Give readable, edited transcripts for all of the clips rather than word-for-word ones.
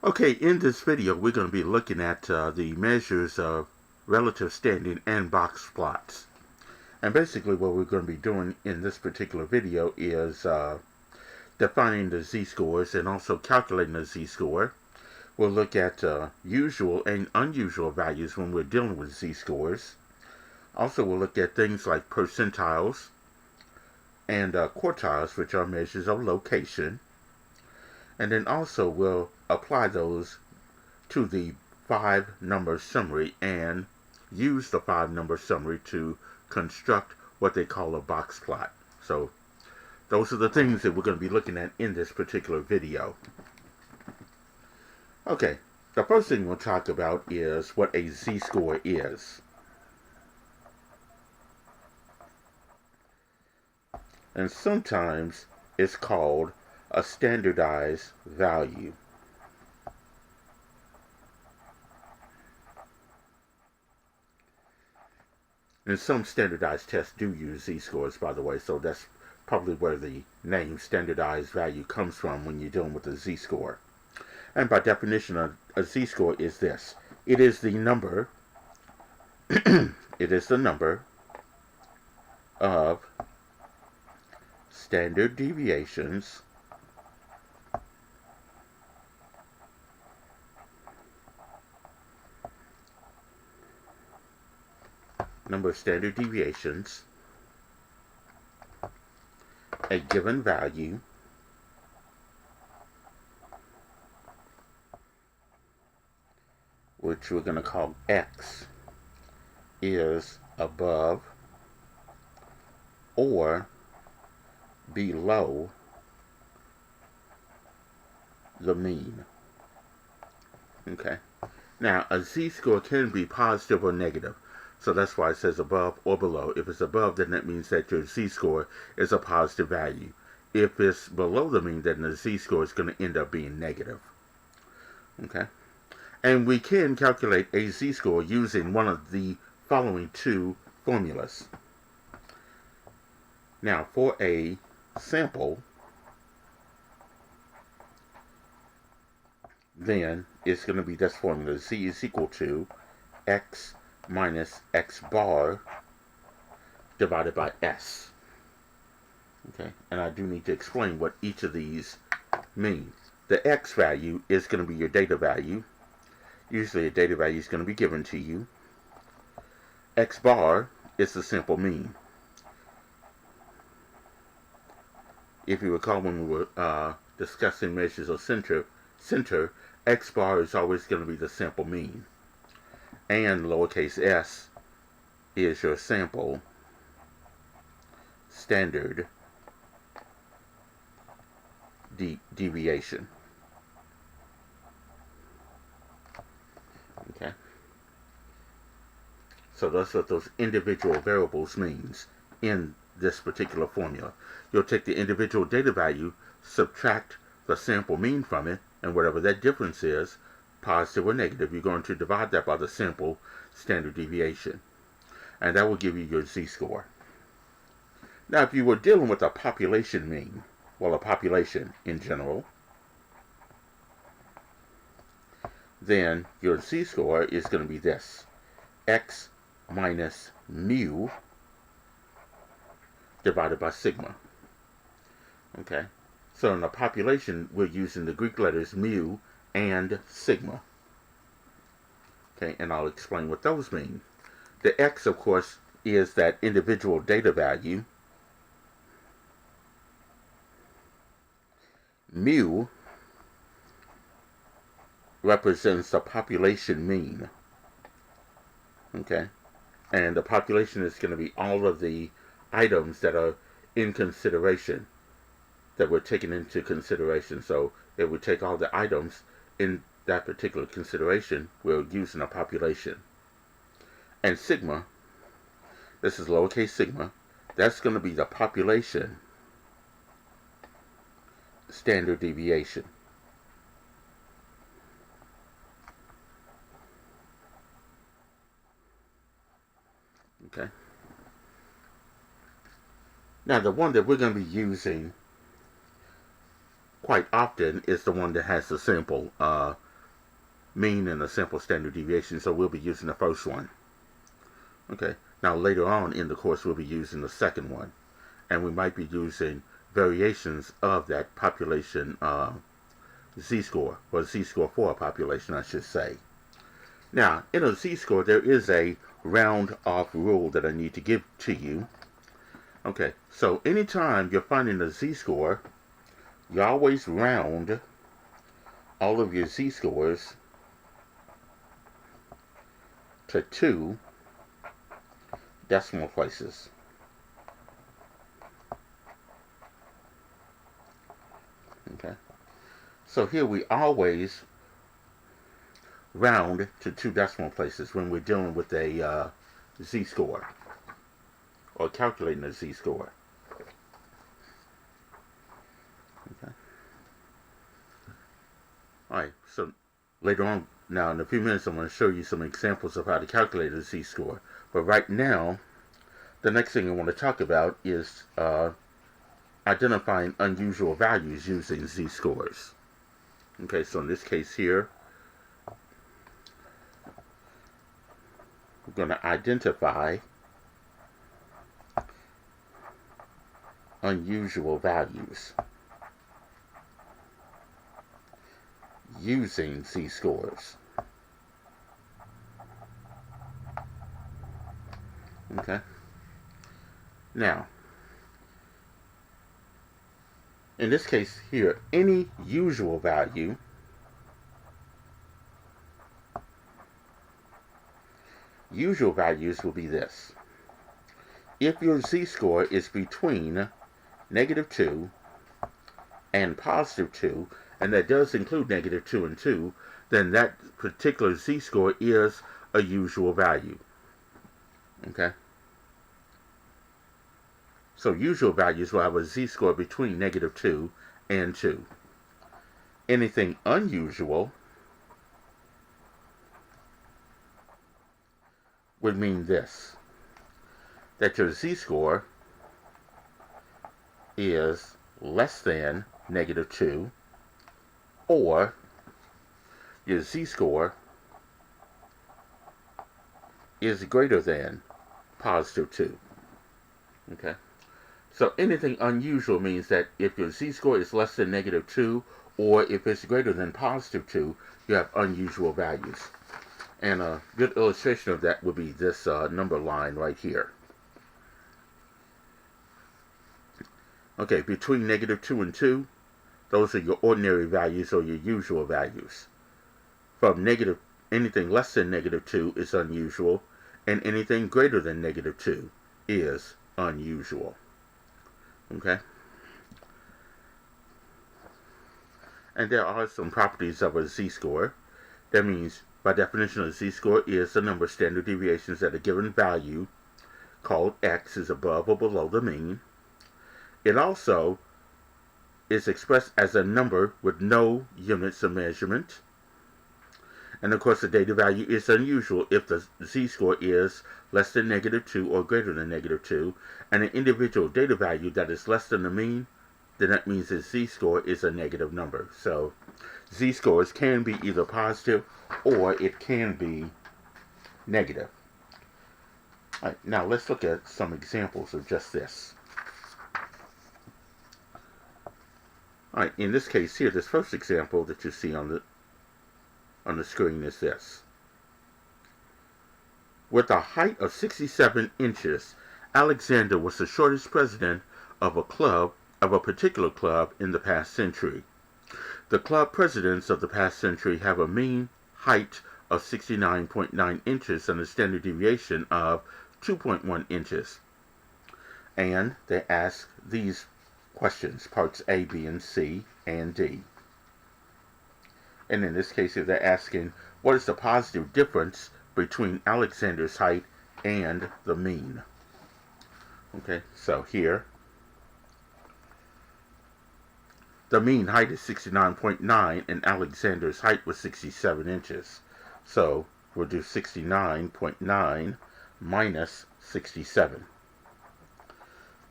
Okay, in this video we're going to be looking at the measures of relative standing and box plots. And basically what we're going to be doing in this particular video is defining the z-scores and also calculating the z-score. We'll look at usual and unusual values when we're dealing with z-scores. Also we'll look at things like percentiles and quartiles, which are measures of location. And then also we'll apply those to the 5-number summary and use the 5-number summary to construct what they call a box plot. So those are the things that we're going to be looking at in this particular video. Okay, the first thing we'll talk about is what a z-score is. And sometimes it's called a standardized value. And some standardized tests do use z-scores, by the way, so that's probably where the name standardized value comes from when you're dealing with a z-score. And by definition, a z-score is this. It is the number of standard deviations a given value which we're going to call x is above or below the mean. Okay. Now, a z-score can be positive or negative. So that's why it says above or below. If it's above, then that means that your z-score is a positive value. If it's below the mean, then the z-score is going to end up being negative. Okay? And we can calculate a z-score using one of the following two formulas. Now, for a sample, then it's going to be this formula. Z is equal to x minus x bar divided by s. Okay, and I do need to explain what each of these mean. The x value is going to be your data value. Usually a data value is going to be given to you. X bar is the simple mean. If you recall when we were discussing measures of center, x bar is always going to be the sample mean. And lowercase s is your sample standard deviation. Okay. So that's what those individual variables means in this particular formula. You'll take the individual data value, subtract the sample mean from it, and whatever that difference is, positive or negative, you're going to divide that by the sample standard deviation. And that will give you your z-score. Now, if you were dealing with a population mean, well, a population in general, then your z-score is going to be this. X minus mu divided by sigma. Okay? So in a population, we're using the Greek letters mu and sigma. Okay, and I'll explain what those mean. The x, of course, is that individual data value. Mu represents the population mean. Okay? And the population is going to be all of the items that are in consideration, that we're taking into consideration. So if we take all the items in that particular consideration, we're using a population. And sigma, this is lowercase sigma, that's going to be the population standard deviation. Okay. Now the one that we're going to be using quite often is the one that has the simple mean and a simple standard deviation, so we'll be using the first one. Okay, now later on in the course we'll be using the second one, and we might be using variations of that population z-score, or z-score for a population, I should say. Now, in a z-score, there is a round-off rule that I need to give to you. Okay, so anytime you're finding a z-score, you always round all of your z-scores to 2 decimal places. Okay, so here we always round to 2 decimal places when we're dealing with a z-score or calculating a z-score. Okay. Alright, so later on, now in a few minutes, I'm going to show you some examples of how to calculate a z-score. But right now, the next thing I want to talk about is identifying unusual values using z-scores. Okay, so in this case here, we're going to identify unusual values using z-scores. Okay. Now, in this case here, any usual value usual values will be this. If your z-score is between -2 and +2, and that does include -2 and 2, then that particular z-score is a usual value. Okay? So usual values will have a z-score between -2 and 2. Anything unusual would mean this, that your z-score is less than -2, or your z-score is greater than +2. Okay? So anything unusual means that if your z-score is less than -2, or if it's greater than +2, you have unusual values. And a good illustration of that would be this number line right here. Okay, between -2 and 2, those are your ordinary values or your usual values. From anything less than -2 is unusual, and anything greater than -2 is unusual. Okay? And there are some properties of a z-score. That means, by definition, a z-score is the number of standard deviations that a given value, called x, is above or below the mean. It also is expressed as a number with no units of measurement. And of course, the data value is unusual if the z-score is less than -2 or greater than -2, and an individual data value that is less than the mean, then that means the z-score is a negative number. So z-scores can be either positive or it can be negative. All right, now let's look at some examples of just this. All right, in this case here, this first example that you see on the screen is this. With a height of 67 inches, Alexander was the shortest president of a particular club in the past century. The club presidents of the past century have a mean height of 69.9 inches and a standard deviation of 2.1 inches. And they ask these questions, parts A, B, and C, and D. And in this case here, they're asking, what is the positive difference between Alexander's height and the mean? Okay, so here, the mean height is 69.9, and Alexander's height was 67 inches. So we'll do 69.9 minus 67.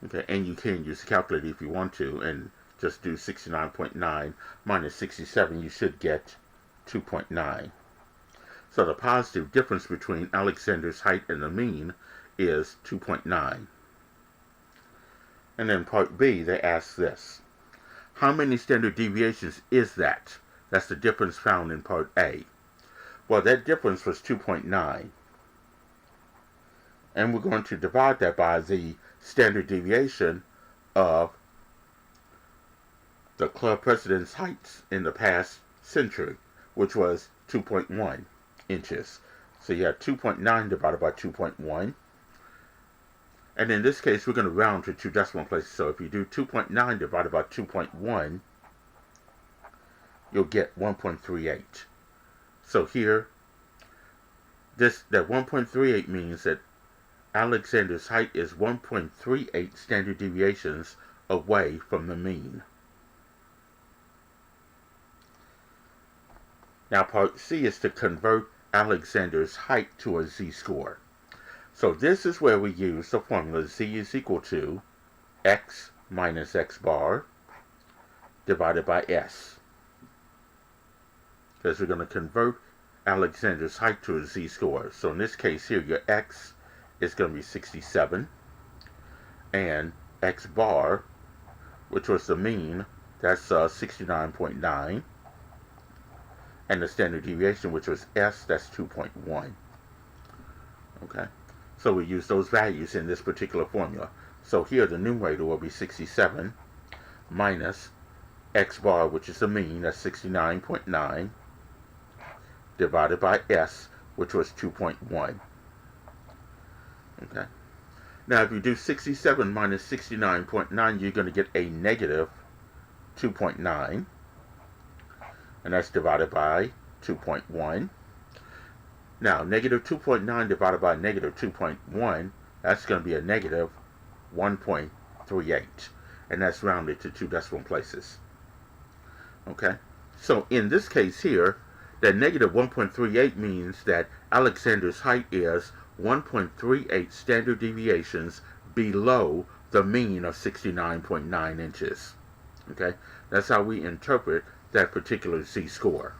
Okay, and you can use a calculator if you want to and just do 69.9 minus 67, you should get 2.9. So the positive difference between Alexander's height and the mean is 2.9. And then part B, they ask this. How many standard deviations is that? That's the difference found in part A. Well, that difference was 2.9. And we're going to divide that by the standard deviation of the club president's heights in the past century, which was 2.1 inches. So you have 2.9 divided by 2.1. And in this case, we're going to round to 2 decimal places. So if you do 2.9 divided by 2.1, you'll get 1.38. So here, that 1.38 means that Alexander's height is 1.38 standard deviations away from the mean. Now part C is to convert Alexander's height to a z-score. So this is where we use the formula z is equal to x minus x bar divided by s. Because we're going to convert Alexander's height to a z-score. So in this case here, your x is going to be 67. And x bar, which was the mean, that's 69.9. And the standard deviation, which was s, that's 2.1. Okay. So we use those values in this particular formula. So here the numerator will be 67 minus x bar, which is the mean, that's 69.9, divided by s, which was 2.1. Okay. Now if you do 67 minus 69.9, you're going to get a negative 2.9. And that's divided by 2.1. Now, negative 2.9 divided by negative 2.1, that's going to be a negative 1.38. And that's rounded to 2 decimal places. Okay? So, in this case here, that negative 1.38 means that Alexander's height is 1.38 standard deviations below the mean of 69.9 inches. Okay? That's how we interpret that particular z-score.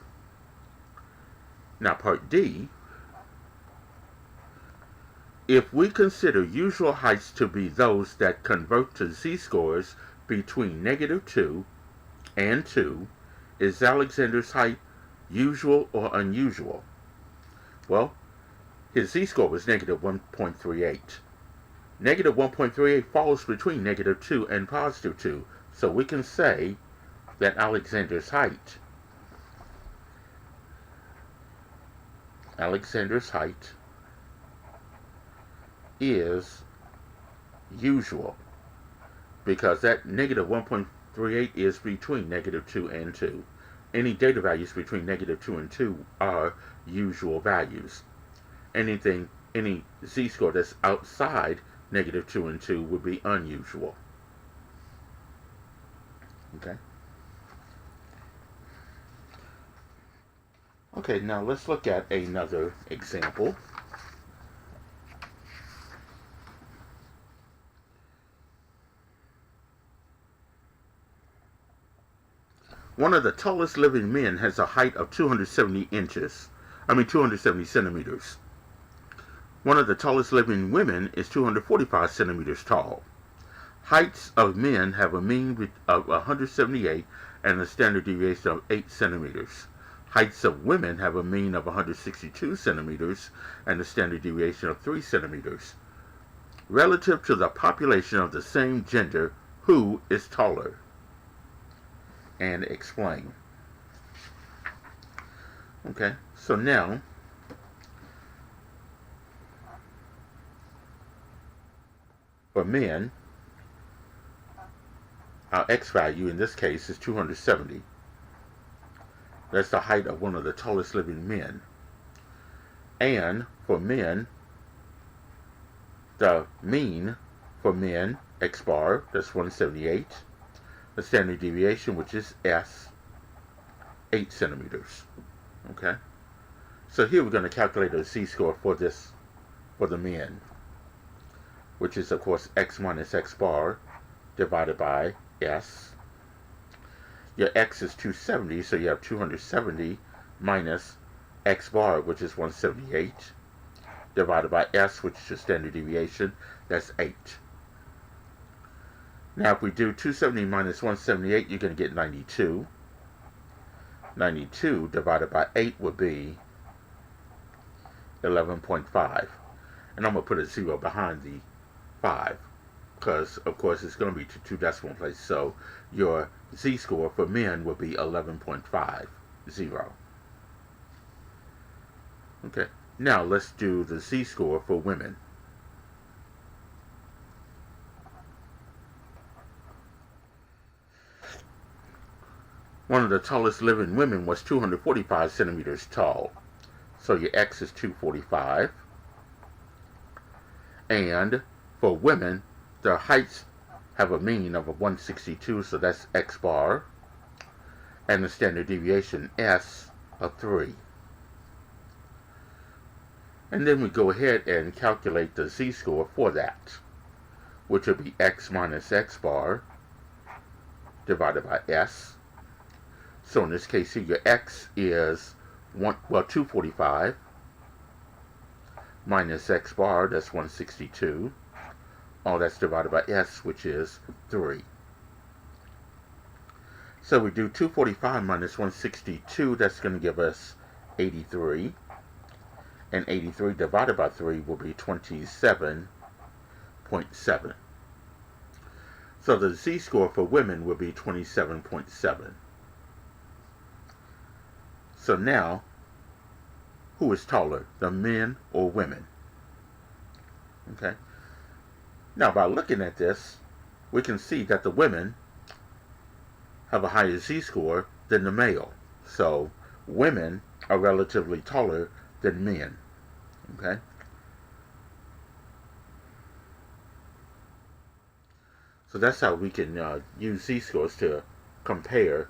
Now, part D, if we consider usual heights to be those that convert to z-scores between negative 2 and 2, is Alexander's height usual or unusual? Well, his z-score was negative 1.38. Negative 1.38 falls between negative 2 and positive 2. So we can say that Alexander's height is usual, because that negative 1.38 is between negative 2 and 2. Any data values between negative 2 and 2 are usual values. Any z-score that's outside negative 2 and 2 would be unusual. Okay? Okay, now let's look at another example. One of the tallest living men has a height of 270 centimeters. One of the tallest living women is 245 centimeters tall. Heights of men have a mean of 178 and a standard deviation of 8 centimeters. Heights of women have a mean of 162 centimeters and a standard deviation of 3 centimeters. Relative to the population of the same gender, who is taller? And explain. Okay, so now for men, our x value in this case is 270. That's the height of one of the tallest living men. And for men, the mean for men, x bar, that's 178. The standard deviation, which is s, 8 centimeters. Okay? So here we're going to calculate a z-score for the men, which is, of course, x minus x bar divided by s. Your x is 270, so you have 270 minus x bar, which is 178, divided by s, which is your standard deviation, that's 8. Now if we do 270 minus 178, you're going to get 92. 92 divided by 8 would be 11.5. And I'm going to put a 0 behind the 5, because of course it's going to be to 2 decimal places. So your z-score for men would be 11.50. Okay, now let's do the z-score for women. One of the tallest living women was 245 centimeters tall. So your x is 245. And for women, their heights have a mean of 162, so that's x bar. And the standard deviation, s, of 3. And then we go ahead and calculate the z-score for that, which would be x minus x bar divided by s. So in this case here, your x is 245 minus x bar, that's 162. All that's divided by s, which is 3. So we do 245 minus 162, that's going to give us 83. And 83 divided by 3 will be 27.7. So the z-score for women will be 27.7. So now, who is taller, the men or women? Okay. Now, by looking at this, we can see that the women have a higher z-score than the male. So, women are relatively taller than men. Okay. So that's how we can use z-scores to compare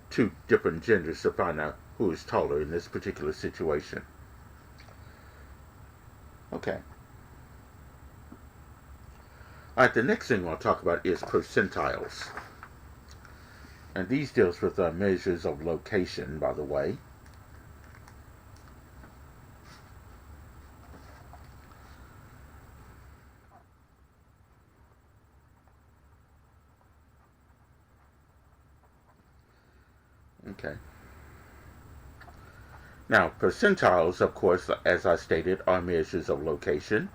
two different genders to find out who is taller in this particular situation. Okay. Alright, the next thing I'll talk about is percentiles. And these deals with measures of location, by the way. Okay. Now, percentiles, of course, as I stated, are measures of location.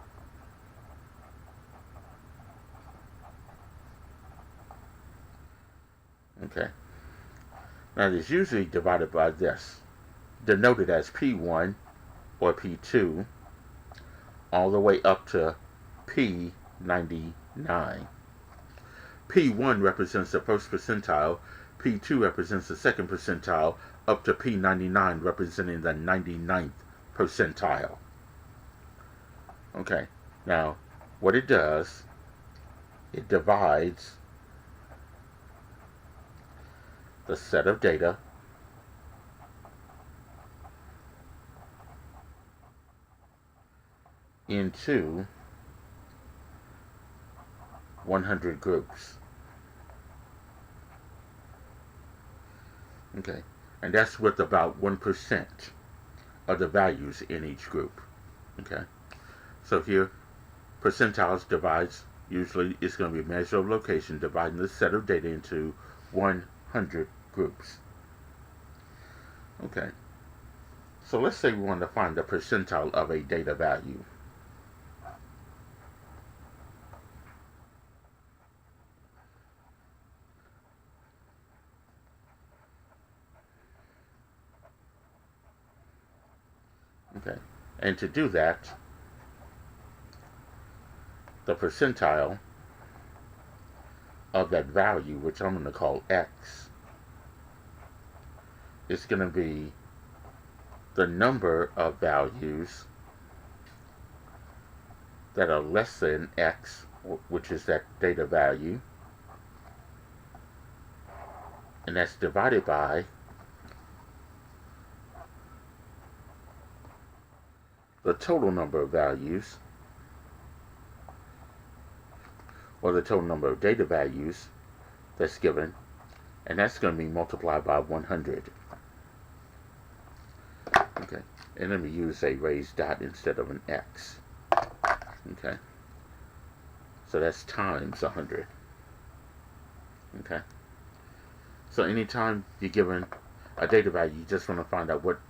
Okay. Now, it is usually divided by this, denoted as P1 or P2, all the way up to P99. P1 represents the first percentile, P2 represents the second percentile, up to P99 representing the 99th percentile. Okay, now what it does, it divides the set of data into 100 groups. Okay, and that's with about 1% of the values in each group. Okay, so here, percentiles divides, usually it's going to be a measure of location, dividing the set of data into 100 groups. Okay, so let's say we want to find the percentile of a data value. Okay, and to do that, the percentile of that value, which I'm going to call x, is going to be the number of values that are less than x, which is that data value, and that's divided by the total number of values, or the total number of data values that's given, and that's going to be multiplied by 100. Okay, and let me use a raised dot instead of an X. Okay, so that's times 100. Okay, so anytime you're given a data value, you just want to find out what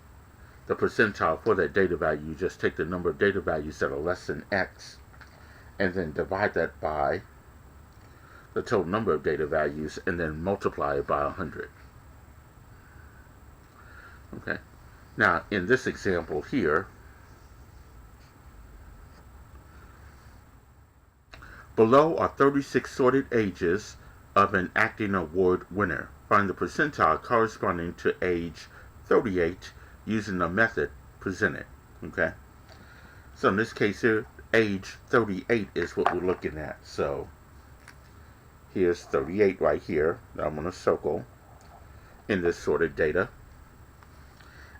the percentile for that data value. You just take the number of data values that are less than X and then divide that by the total number of data values and then multiply it by 100. Okay, now in this example here, below are 36 sorted ages of an acting award winner. Find the percentile corresponding to age 38 using the method presented. Okay, so in this case here, age 38 is what we're looking at. So here's 38 right here that I'm going to circle in this sorted data.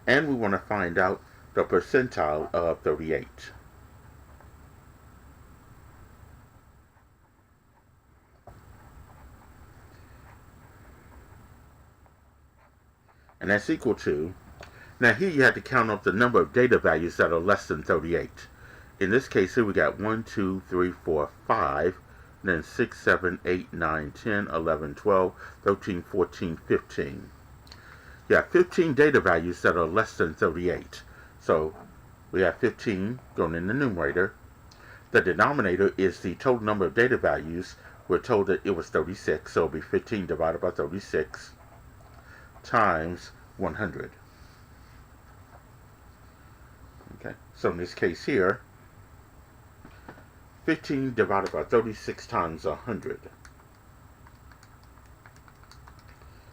And we want to find out the percentile of 38. And that's equal to, now here you have to count up the number of data values that are less than 38. In this case here we got 1, 2, 3, 4, 5, then 6, 7, 8, 9, 10, 11, 12, 13, 14, 15. You have 15 data values that are less than 38. So we have 15 going in the numerator. The denominator is the total number of data values. We're told that it was 36, so it'll be 15 divided by 36 times 100. Okay, so in this case here, 15 divided by 36 times 100.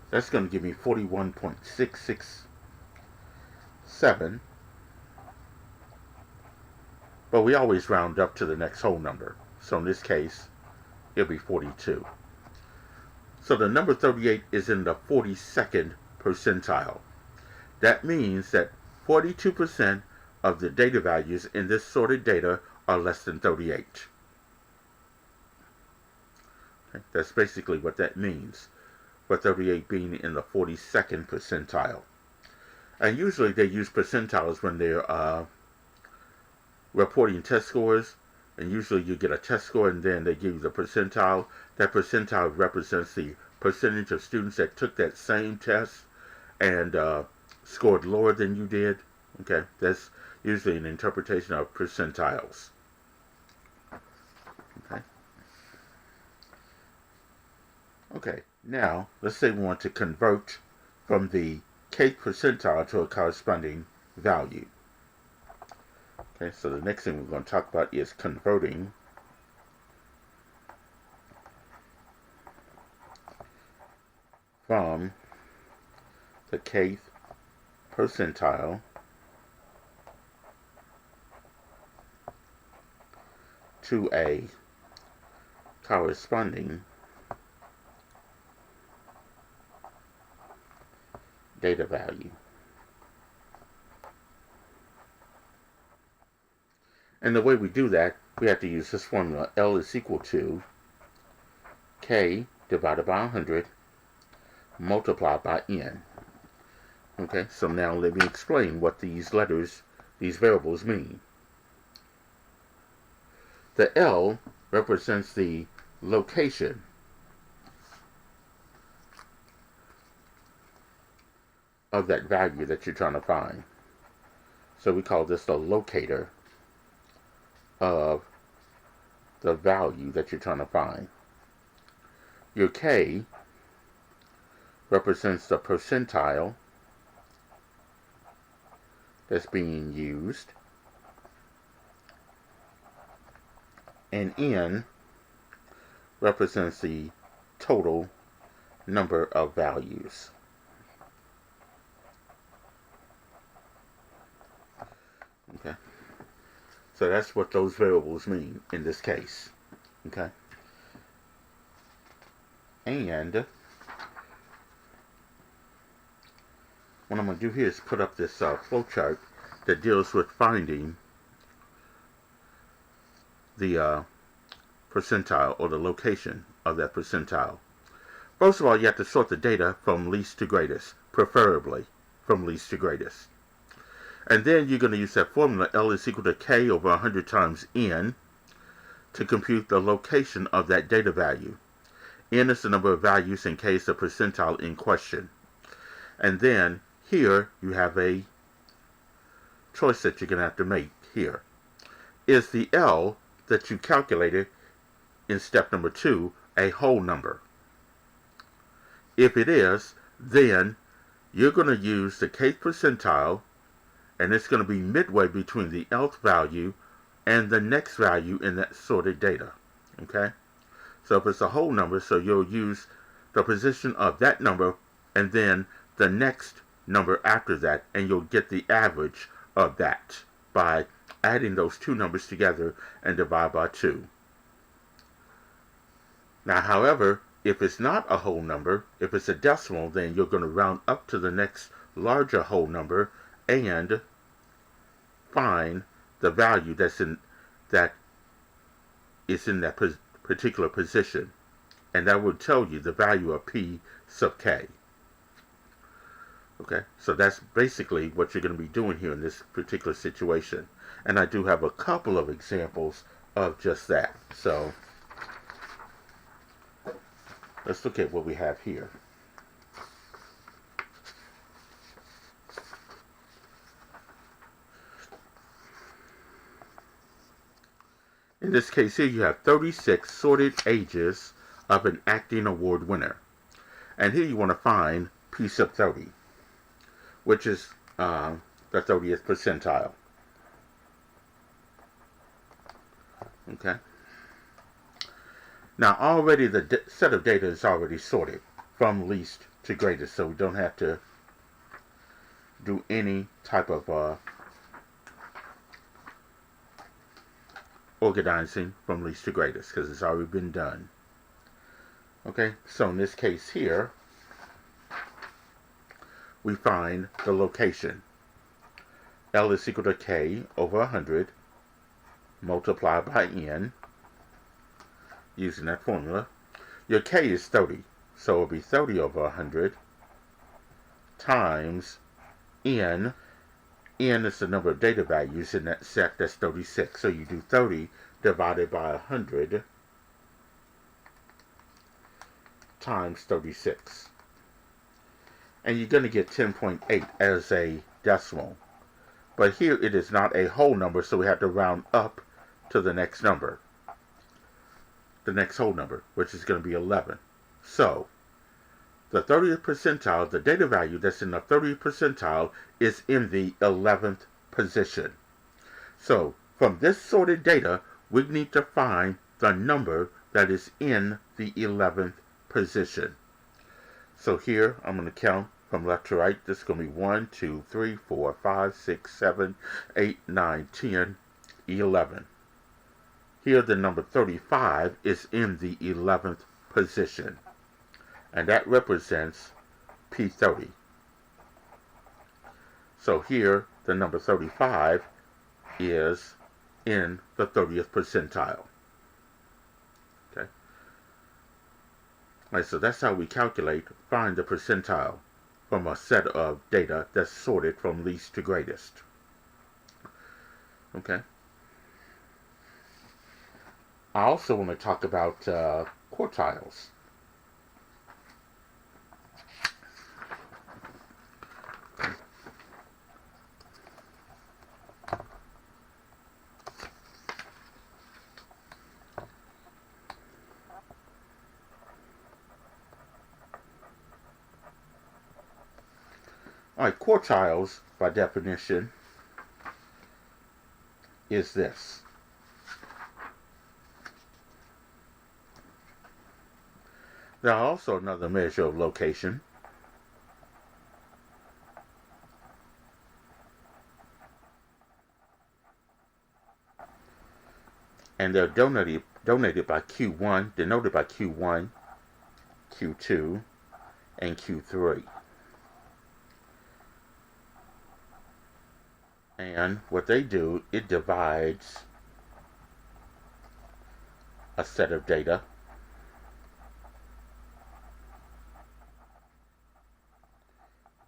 That's going to give me 41.667. But we always round up to the next whole number. So in this case, it'll be 42. So the number 38 is in the 42nd percentile. That means that 42% of the data values in this sorted data are less than 38. Okay, that's basically what that means, for 38 being in the 42nd percentile. And usually they use percentiles when they're reporting test scores, and usually you get a test score and then they give you the percentile. That percentile represents the percentage of students that took that same test and scored lower than you did. Okay, that's usually an interpretation of percentiles. Okay. Okay, now let's say we want to convert from the kth percentile to a corresponding value. Okay, so the next thing we're going to talk about is converting from the kth percentile to a corresponding data value. And the way we do that, we have to use this formula. L is equal to K divided by 100 multiplied by N. Okay, so now let me explain what these variables mean. The L represents the location of that value that you're trying to find. So we call this the locator of the value that you're trying to find. Your K represents the percentile that's being used, and N represents the total number of values. Okay, so that's what those variables mean in this case. Okay, and what I'm going to do here is put up this flowchart that deals with finding the percentile, or the location of that percentile. First of all, you have to sort the data from least to greatest, preferably from least to greatest. And then you're going to use that formula, L is equal to K over 100 times N, to compute the location of that data value. N is the number of values and K is the percentile in question. And then here you have a choice that you're going to have to make here. Is the L that you calculated in step number 2 a whole number? If it is, then you're going to use the Kth percentile, and it's going to be midway between the Lth value and the next value in that sorted data. Okay? So if it's a whole number, so you'll use the position of that number and then the next number after that, and you'll get the average of that by adding those two numbers together and divide by 2. Now, however, if it's not a whole number, if it's a decimal, then you're going to round up to the next larger whole number and find the value that is in that particular position, and that will tell you the value of P sub K. Okay, so that's basically what you're going to be doing here in this particular situation. And I do have a couple of examples of just that. So let's look at what we have here. In this case here, you have 36 sorted ages of an acting award winner. And here you want to find P sub 30, which is the 30th percentile. Okay. Now already the set of data is already sorted from least to greatest, so we don't have to do any type of organizing from least to greatest because it's already been done. Okay, so in this case here, we find the location. L is equal to K over 100 multiplied by N, using that formula. Your K is 30, so it'll be 30 over 100 times N. N is the number of data values in that set, that's 36. So you do 30 divided by 100 times 36. And you're going to get 10.8 as a decimal. But here it is not a whole number, so we have to round up to the next number. The next whole number, which is going to be 11. So the 30th percentile, the data value that's in the 30th percentile, is in the 11th position. So from this sorted data, we need to find the number that is in the 11th position. So here I'm going to count from left to right. This is going to be 1, 2, 3, 4, 5, 6, 7, 8, 9, 10, 11. Here the number 35 is in the 11th position, and that represents P30. So here the number 35 is in the 30th percentile. Okay. All right, so that's how we find the percentile from a set of data that's sorted from least to greatest. Okay. I also want to talk about quartiles. All right, quartiles, by definition, is this. There are also another measure of location. And they're denoted by Q1, denoted by Q1, Q2, and Q3. And what they do, it divides a set of data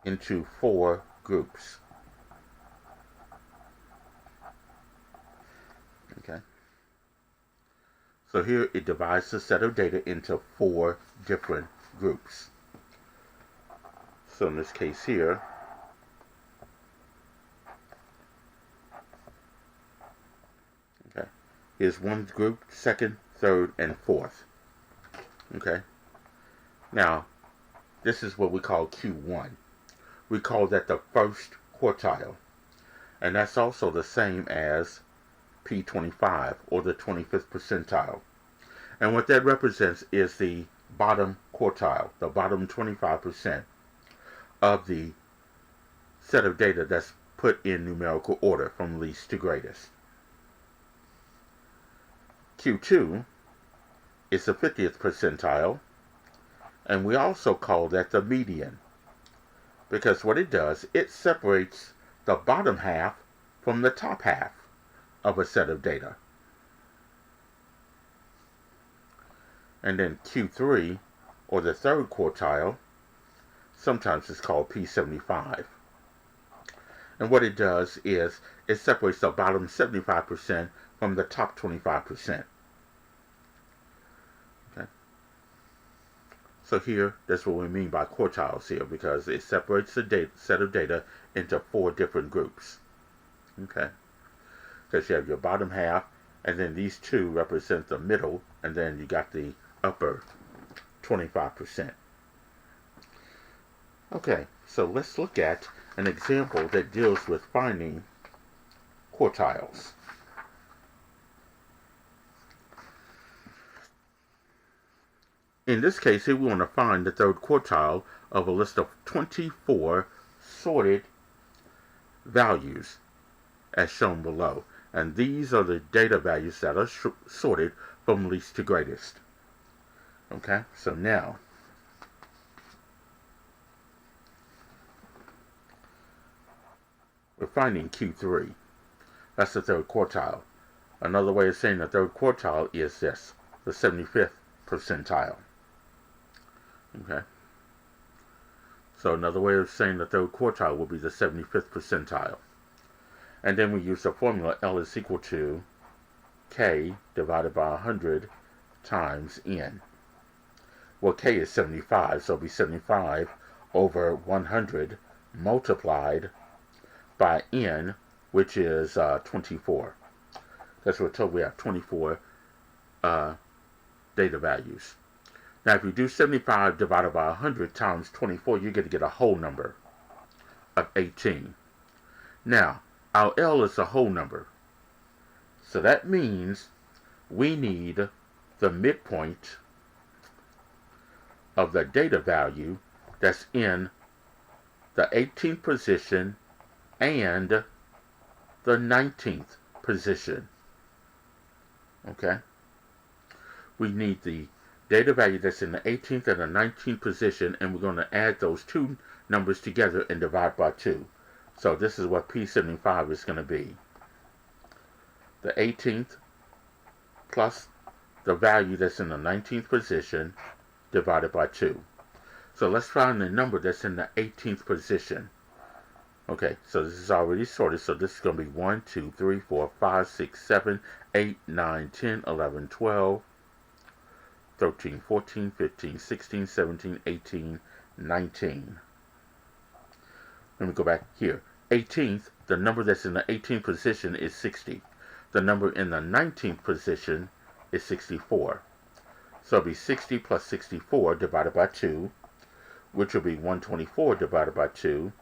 into 4 groups. Okay. So here it divides the set of data into 4 different groups. So in this case here, okay, here's one group, second, third, and fourth. Okay. Now, this is what we call Q1. We call that the first quartile. And that's also the same as P25, or the 25th percentile. And what that represents is the bottom quartile, the bottom 25% of the set of data that's put in numerical order from least to greatest. Q2 is the 50th percentile, and we also call that the median, because what it does, it separates the bottom half from the top half of a set of data. And then Q3, or the third quartile, sometimes it's called P75. And what it does is it separates the bottom 75% from the top 25%. Okay. So here, that's what we mean by quartiles here, because it separates the set of data into 4 different groups. Okay. Because you have your bottom half, and then these 2 represent the middle, and then you got the upper 25%. Okay, so let's look at an example that deals with finding quartiles. In this case, here we want to find the third quartile of a list of 24 sorted values as shown below. And these are the data values that are sorted from least to greatest. Okay, so now we're finding Q3. That's the third quartile. Another way of saying the third quartile is this, the 75th percentile. Okay. So another way of saying the third quartile will be the 75th percentile. And then we use the formula L is equal to K divided by 100 times N. Well, K is 75, so it'll be 75 over 100 multiplied by N, which is 24. That's what we're told we have 24 data values. Now, if you do 75 divided by 100 times 24, you're going to get a whole number of 18. Now, our L is a whole number. So that means we need the midpoint of the data value that's in the 18th position and the 19th position. Okay? We need the data value that's in the 18th and the 19th position, and we're going to add those 2 numbers together and divide by 2. So this is what P75 is going to be. The 18th plus the value that's in the 19th position divided by 2. So let's find the number that's in the 18th position. Okay, so this is already sorted, so this is going to be 1, 2, 3, 4, 5, 6, 7, 8, 9, 10, 11, 12, 13, 14, 15, 16, 17, 18, 19. Let me go back here. 18th, the number that's in the 18th position is 60. The number in the 19th position is 64. So it'll be 60 plus 64 divided by 2, which will be 124 divided by 2.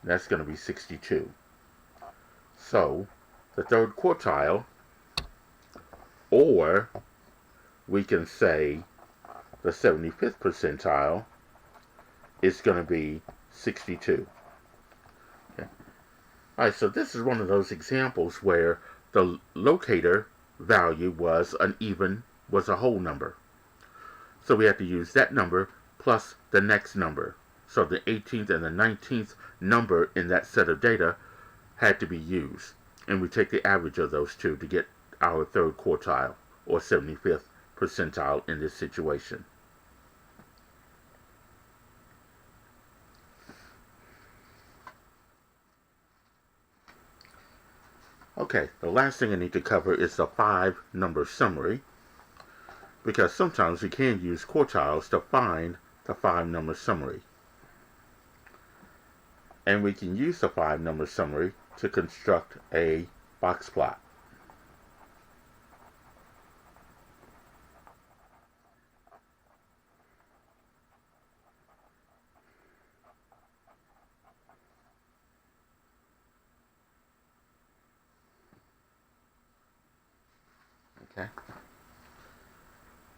And that's going to be 62. So the third quartile, or we can say the 75th percentile, is going to be 62. Okay. All right, so this is one of those examples where the locator value was a whole number. So we have to use that number plus the next number. So the 18th and the 19th number in that set of data had to be used. And we take the average of those 2 to get our third quartile, or 75th percentile in this situation. Okay, the last thing I need to cover is the 5-number summary, because sometimes we can use quartiles to find the 5-number summary. And we can use the 5-number summary to construct a box plot. Okay.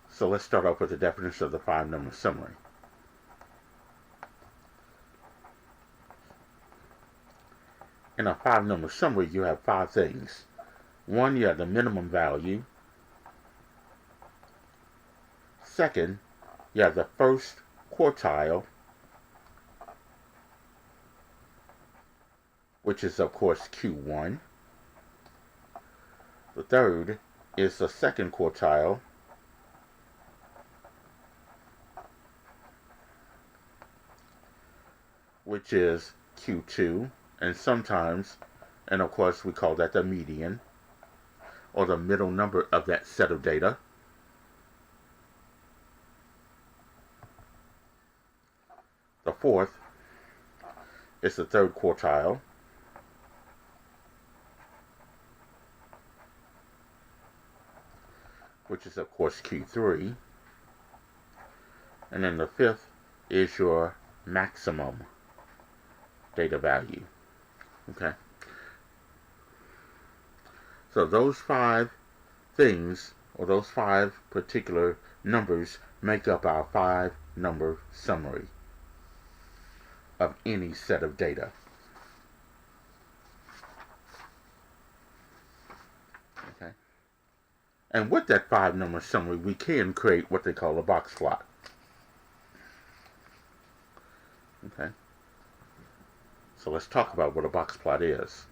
So let's start off with the definition of the 5-number summary. In a 5-number summary, you have 5 things. One, you have the minimum value. Second, you have the first quartile, which is of course Q1. The third is the second quartile, which is Q2, and sometimes, and of course we call that the median, or the middle number of that set of data. The fourth is the third quartile, which is of course Q3. And then the fifth is your maximum data value. Okay. So those 5 things, or those 5 particular numbers, make up our 5-number summary of any set of data. Okay. And with that 5-number summary, we can create what they call a box plot. Okay. So let's talk about what a box plot is.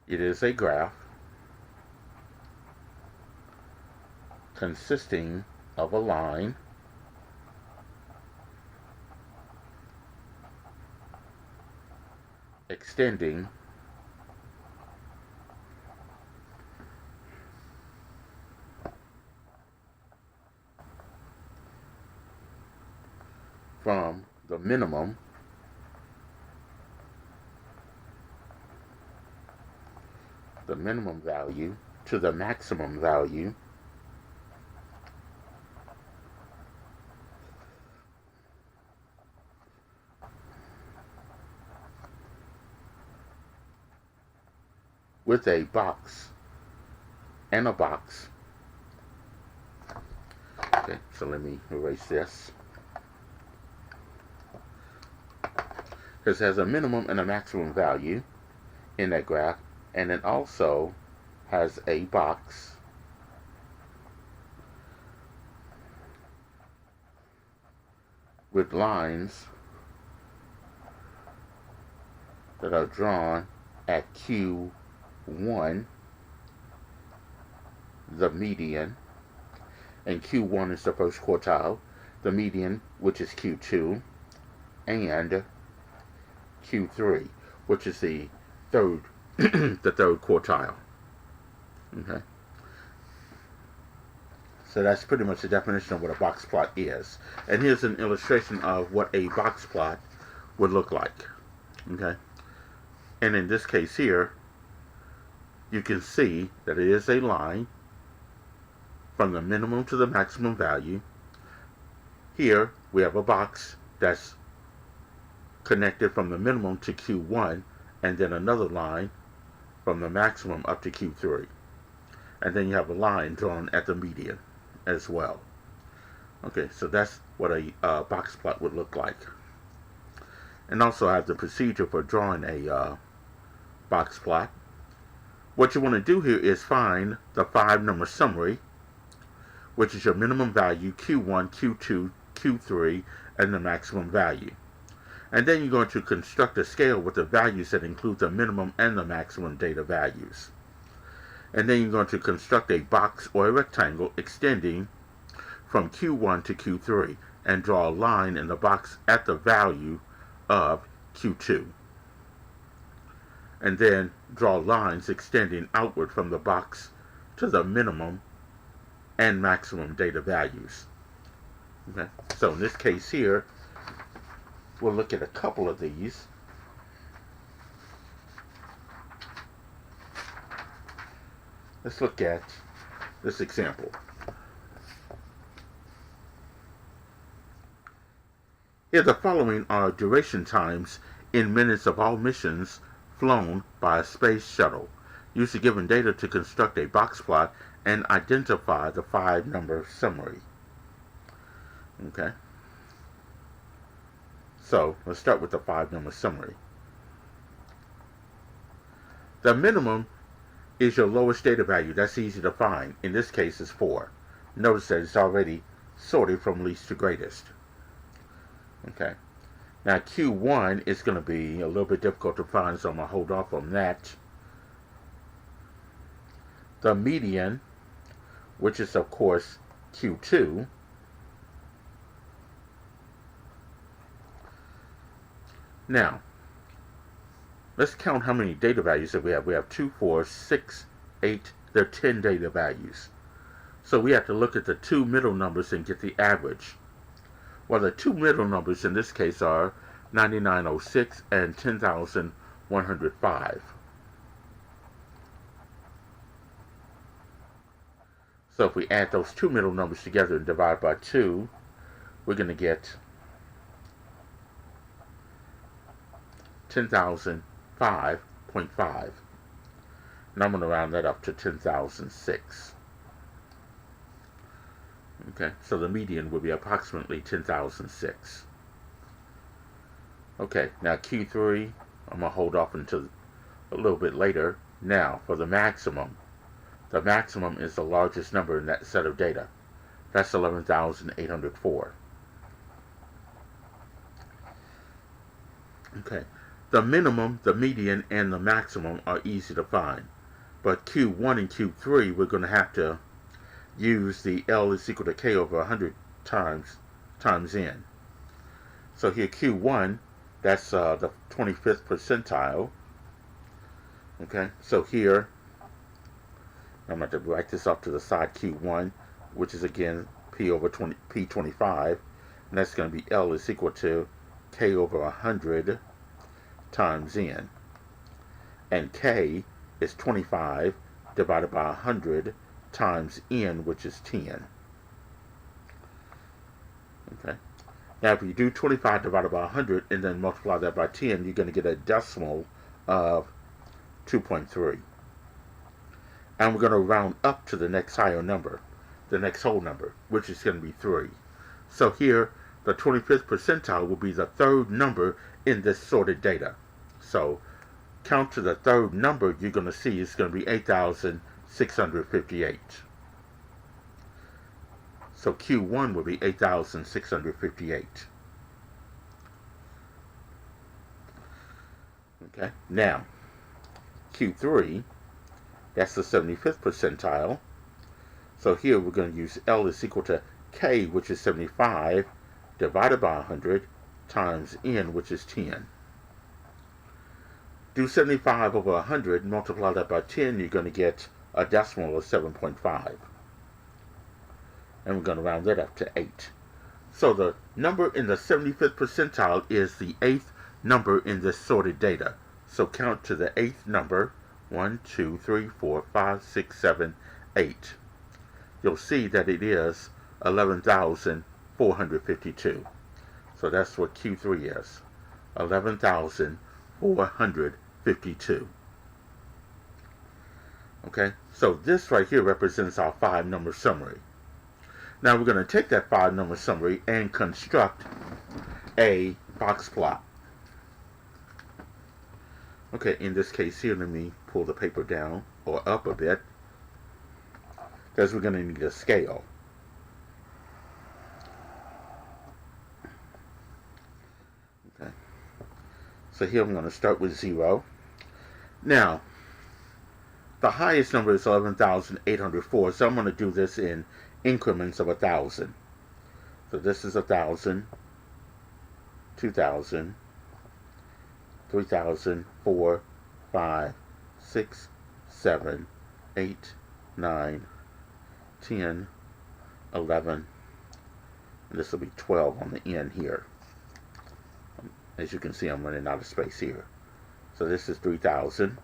It is a graph consisting of a line extending from the minimum value to the maximum value with a box and a box. Okay, so let me erase this. Because it has a minimum and a maximum value in that graph, and it also has a box with lines that are drawn at Q1, the median, and Q1 is the first quartile, the median, which is Q2, and Q3, which is the third the third quartile. Okay. So that's pretty much the definition of what a box plot is. And here's an illustration of what a box plot would look like. Okay. And in this case here, you can see that it is a line from the minimum to the maximum value. Here we have a box that's connected from the minimum to Q1, and then another line from the maximum up to Q3. And then you have a line drawn at the median as well. Okay, so that's what a box plot would look like. And also I have the procedure for drawing a box plot. What you want to do here is find the 5-number summary, which is your minimum value, Q1, Q2, Q3, and the maximum value. And then you're going to construct a scale with the values that include the minimum and the maximum data values. And then you're going to construct a box or a rectangle extending from Q1 to Q3. and draw a line in the box at the value of Q2. And then draw lines extending outward from the box to the minimum and maximum data values. Okay, so in this case here, we'll look at a couple of these. Let's look at this example. Here, the following are duration times in minutes of all missions flown by a space shuttle. Use the given data to construct a box plot and identify the 5-number summary. Okay. So, let's start with the 5-number summary. The minimum is your lowest data value. That's easy to find. In this case, it's 4. Notice that it's already sorted from least to greatest. Okay. Now, Q1 is going to be a little bit difficult to find, so I'm going to hold off on that. The median, which is, of course, Q2. Now, let's count how many data values that we have. We have 2, 4, 6, 8. There are 10 data values. So we have to look at the 2 middle numbers and get the average. Well, the 2 middle numbers in this case are 9906 and 10,105. So if we add those 2 middle numbers together and divide by 2, we're going to get 10,005.5. And I'm going to round that up to 10,006. Okay, so the median will be approximately 10,006. Okay, now Q3, I'm going to hold off until a little bit later. Now, for the maximum. The maximum is the largest number in that set of data. That's 11,804. Okay, the minimum, the median, and the maximum are easy to find. But Q1 and Q3, we're going to have to use the L is equal to K over 100 times N. So here Q1, that's the 25th percentile. Okay, so here, I'm going to write this off to the side, Q1, which is again P over P25, and that's going to be L is equal to K over 100 times N. And K is 25 divided by 100 times N, which is 10. Okay. Now, if you do 25 divided by 100 and then multiply that by 10, you're going to get a decimal of 2.3. And we're going to round up to the next higher number, the next whole number, which is going to be 3. So here, the 25th percentile will be the 3rd number in this sorted data. So count to the 3rd number you're going to see is going to be 8,658. So Q1 will be 8,658. Okay, now Q3, that's the 75th percentile. So here we're going to use L is equal to K, which is 75, divided by 100 times N, which is 10. Do 75 over 100, multiply that by 10, you're going to get a decimal of 7.5. And we're going to round that up to 8. So the number in the 75th percentile is the 8th number in this sorted data. So count to the 8th number, 1, 2, 3, 4, 5, 6, 7, 8. You'll see that it is 11,452. So that's what Q3 is, 11,452. Okay, so this right here represents our 5-number summary. Now we're going to take that 5-number summary and construct a box plot. Okay, in this case here, let me pull the paper down or up a bit, because we're going to need a scale. Okay, so here I'm going to start with 0. Now, the highest number is 11,804, so I'm going to do this in increments of 1,000. So this is 1,000, 2,000, 3,000, 4, 5, 6, 7, 8, 9, 10, 11, and this will be 12 on the end here. As you can see, I'm running out of space here. So this is 3,000,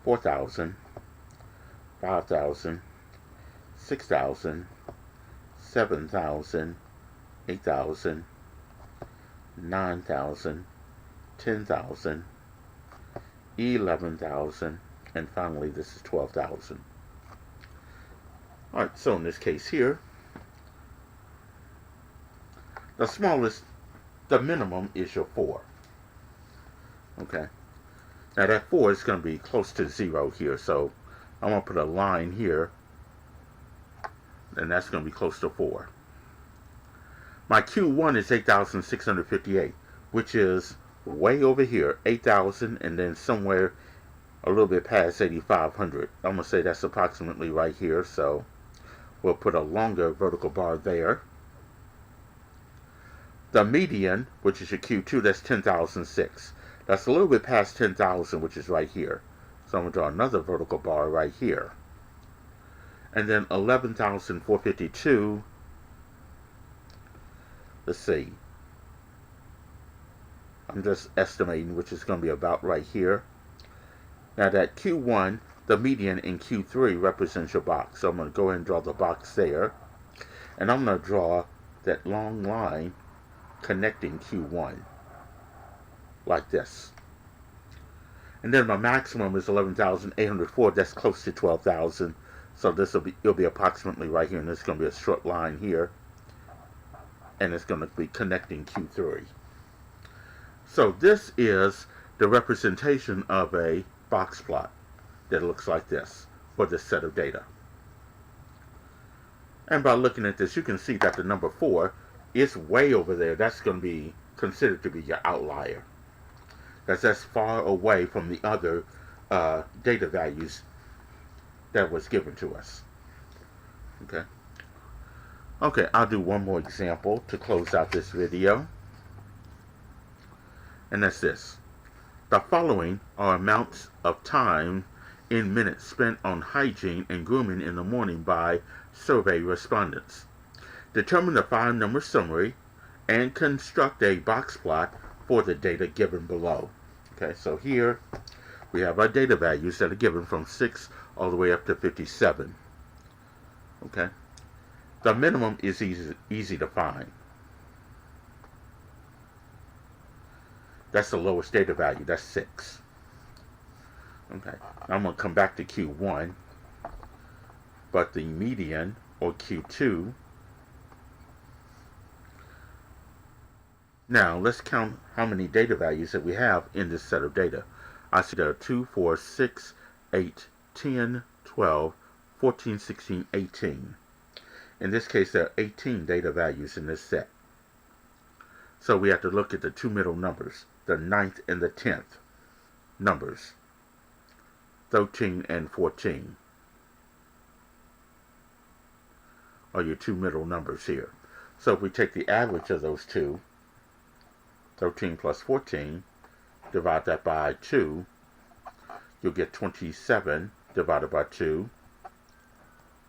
4,000, 5,000, 6,000, 7,000, 8,000, 9,000, 10,000, 11,000, and finally this is 12,000. Alright, so in this case here, the smallest, the minimum is your 4. Okay. Now that 4 is going to be close to 0 here, so I'm going to put a line here, and that's going to be close to 4. My Q1 is 8,658, which is way over here, 8,000, and then somewhere a little bit past 8,500. I'm going to say that's approximately right here, so we'll put a longer vertical bar there. The median, which is your Q2, that's 10,006. That's a little bit past 10,000, which is right here. So I'm going to draw another vertical bar right here. And then 11,452. Let's see. I'm just estimating, which is going to be about right here. Now that Q1, the median in Q3 represents your box. So I'm going to go ahead and draw the box there. And I'm going to draw that long line connecting Q1 like this. And then my maximum is 11,804. That's close to 12,000. So it'll be approximately right here, and it's going to be a short line here, and it's going to be connecting Q3. So this is the representation of a box plot that looks like this for this set of data. And by looking at this, you can see that the number 4 is way over there. That's going to be considered to be your outlier, because that's far away from the other data values that was given to us. Okay, I'll do one more example to close out this video, and that's this. The following are amounts of time in minutes spent on hygiene and grooming in the morning by survey respondents. Determine the 5-number summary and construct a box plot for the data given below. Okay, so here we have our data values that are given from 6 all the way up to 57. Okay, the minimum is easy to find. That's the lowest data value. That's 6. Okay, now I'm going to come back to Q1, but the median, or Q2. Now let's count how many data values that we have in this set of data. I see there are 2, 4, 6, 8, 10, 12, 14, 16, 18. In this case, there are 18 data values in this set. So we have to look at the 2 middle numbers, the 9th and the 10th numbers, 13 and 14 are your 2 middle numbers here. So if we take the average of those two, 13 plus 14, divide that by 2, you'll get 27 divided by 2,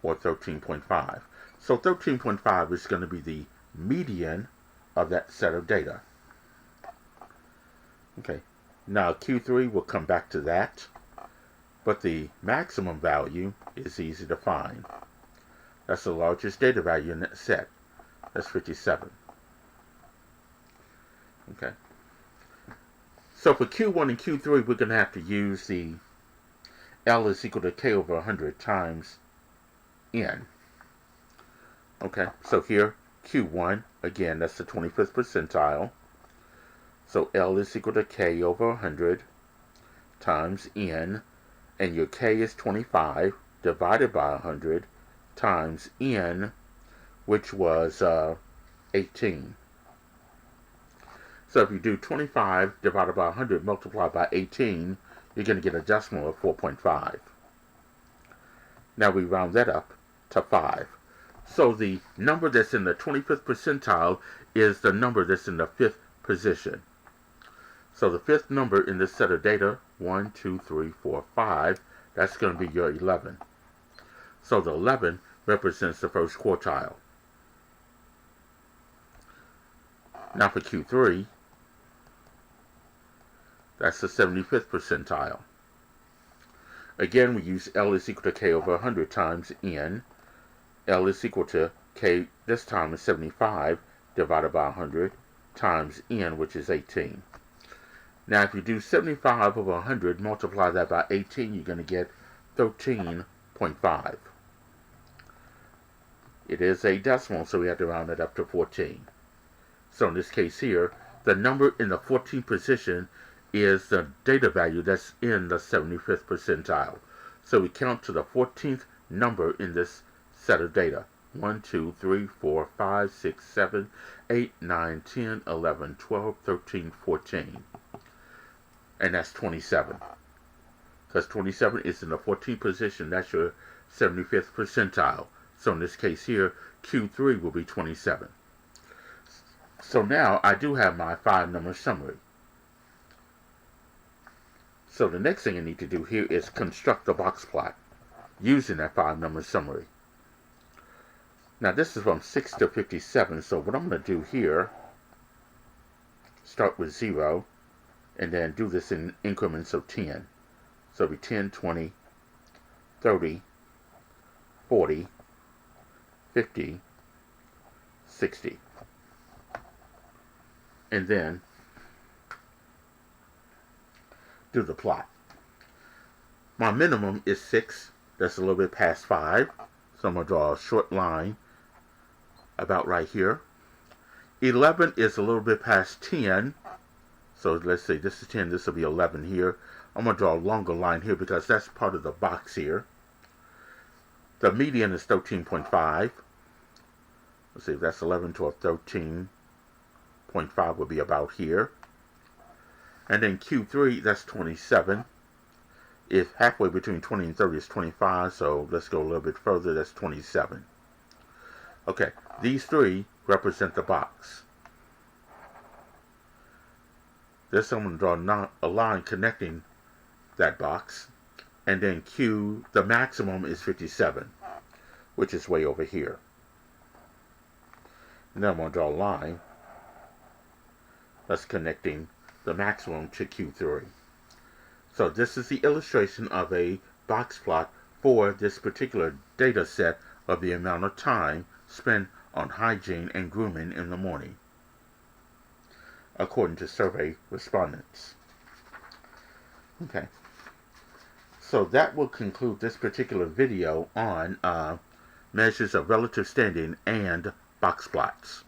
or 13.5. So 13.5 is going to be the median of that set of data. Okay, now Q3, we'll come back to that, but the maximum value is easy to find. That's the largest data value in that set. That's 57. Okay. So for Q1 and Q3, we're going to have to use the L is equal to K over 100 times N. Okay, so here, Q1, again, that's the 25th percentile. So L is equal to K over 100 times N, and your K is 25 divided by 100 times N, which was 18. So if you do 25 divided by 100 multiplied by 18, you're going to get a decimal of 4.5. Now we round that up to 5. So the number that's in the 25th percentile is the number that's in the 5th position. So the 5th number in this set of data, 1, 2, 3, 4, 5, that's going to be your 11. So the 11 represents the first quartile. Now for Q3, that's the 75th percentile. Again, we use L is equal to K over 100 times N. L is equal to K, this time is 75 divided by 100 times N, which is 18. Now, if you do 75 over 100, multiply that by 18, you're going to get 13.5. It is a decimal, so we have to round it up to 14. So in this case here, the number in the 14th position is the data value that's in the 75th percentile. So we count to the 14th number in this set of data. 1, 2, 3, 4, 5, 6, 7, 8, 9, 10, 11, 12, 13, 14. And that's 27. Because 27 is in the 14th position, that's your 75th percentile. So in this case here, Q3 will be 27. So now I do have my 5-number summary. So the next thing I need to do here is construct the box plot using that 5-number summary. Now this is from 6 to 57, so what I'm going to do here, start with 0, and then do this in increments of 10. So it'll be 10, 20, 30, 40, 50, 60. And then do the plot. My minimum is 6. That's a little bit past 5. So I'm going to draw a short line about right here. 11 is a little bit past 10. So let's say this is 10. This will be 11 here. I'm going to draw a longer line here because that's part of the box here. The median is 13.5. Let's see if that's 11 to a 13.5 would be about here. And then Q3, that's 27. If halfway between 20 and 30 is 25, so let's go a little bit further, that's 27. Okay, these three represent the box. This I'm going to draw a line connecting that box. And then Q, the maximum is 57, which is way over here. And then I'm going to draw a line that's connecting the maximum to Q3. So this is the illustration of a box plot for this particular data set of the amount of time spent on hygiene and grooming in the morning, according to survey respondents. Okay, so that will conclude this particular video on measures of relative standing and box plots.